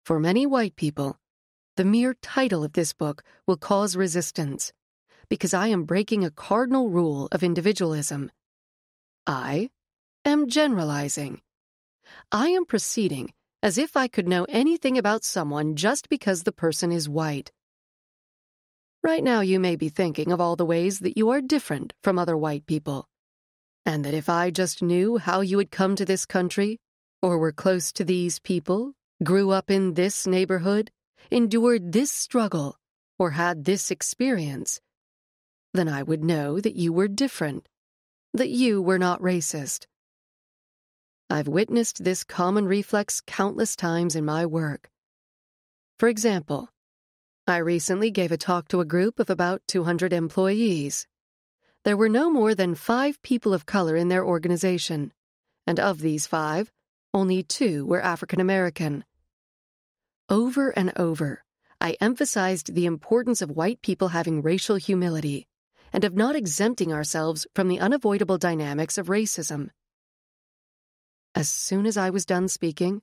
For many white people, the mere title of this book will cause resistance, because I am breaking a cardinal rule of individualism. I am generalizing. I am proceeding as if I could know anything about someone just because the person is white. Right now you may be thinking of all the ways that you are different from other white people, and that if I just knew how you had come to this country, or were close to these people, grew up in this neighborhood, endured this struggle, or had this experience, then I would know that you were different, that you were not racist. I've witnessed this common reflex countless times in my work. For example, I recently gave a talk to a group of about 200 employees. There were no more than 5 people of color in their organization, and of these 5, only 2 were African American. Over and over, I emphasized the importance of white people having racial humility and of not exempting ourselves from the unavoidable dynamics of racism. As soon as I was done speaking,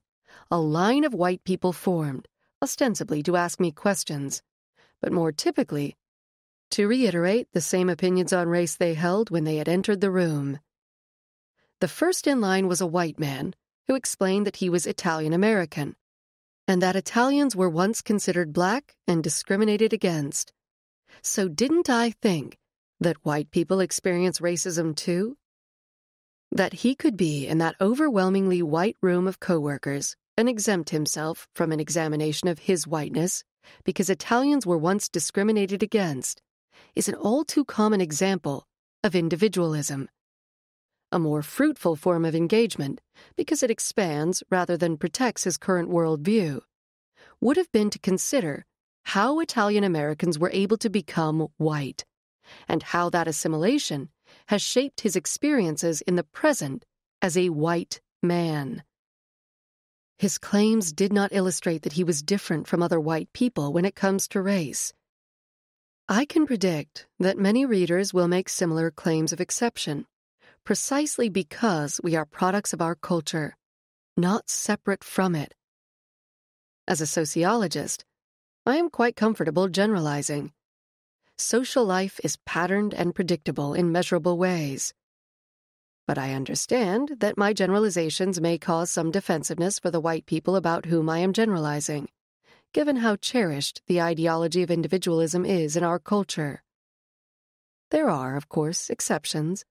a line of white people formed, ostensibly to ask me questions, but more typically, to reiterate the same opinions on race they held when they had entered the room. The first in line was a white man who explained that he was Italian American, and that Italians were once considered black and discriminated against. So didn't I think that white people experience racism too? That he could be in that overwhelmingly white room of coworkers and exempt himself from an examination of his whiteness because Italians were once discriminated against is an all-too-common example of individualism. A more fruitful form of engagement, because it expands rather than protects his current worldview, would have been to consider how Italian Americans were able to become white, and how that assimilation has shaped his experiences in the present as a white man. His claims did not illustrate that he was different from other white people when it comes to race. I can predict that many readers will make similar claims of exception, precisely because we are products of our culture, not separate from it. As a sociologist, I am quite comfortable generalizing. Social life is patterned and predictable in measurable ways. But I understand that my generalizations may cause some defensiveness for the white people about whom I am generalizing, given how cherished the ideology of individualism is in our culture. There are, of course, exceptions,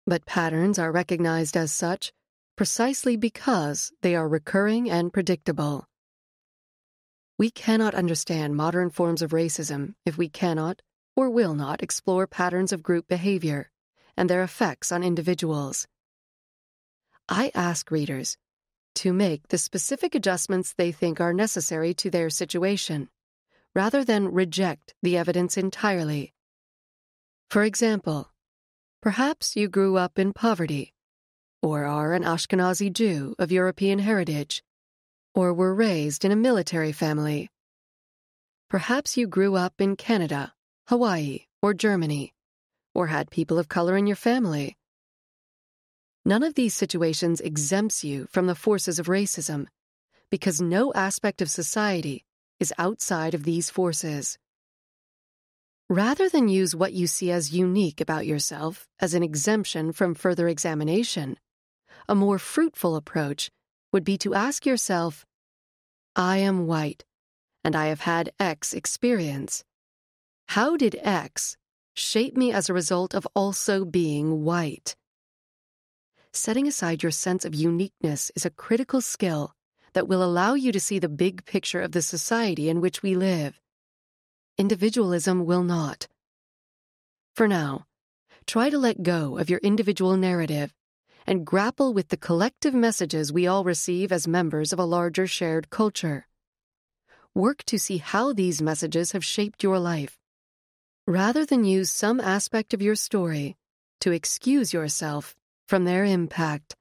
but patterns are recognized as such precisely because they are recurring and predictable. We cannot understand modern forms of racism if we cannot or will not explore patterns of group behavior and their effects on individuals. I ask readers to make the specific adjustments they think are necessary to their situation, rather than reject the evidence entirely. For example, perhaps you grew up in poverty, or are an Ashkenazi Jew of European heritage, or were raised in a military family. Perhaps you grew up in Canada, Hawaii, or Germany, or had people of color in your family. None of these situations exempts you from the forces of racism, because no aspect of society is outside of these forces. Rather than use what you see as unique about yourself as an exemption from further examination, a more fruitful approach would be to ask yourself, I am white, and I have had X experience. How did X shape me as a result of also being white? Setting aside your sense of uniqueness is a critical skill that will allow you to see the big picture of the society in which we live. Individualism will not. For now, try to let go of your individual narrative and grapple with the collective messages we all receive as members of a larger shared culture. Work to see how these messages have shaped your life, rather than use some aspect of your story to excuse yourself from their impact.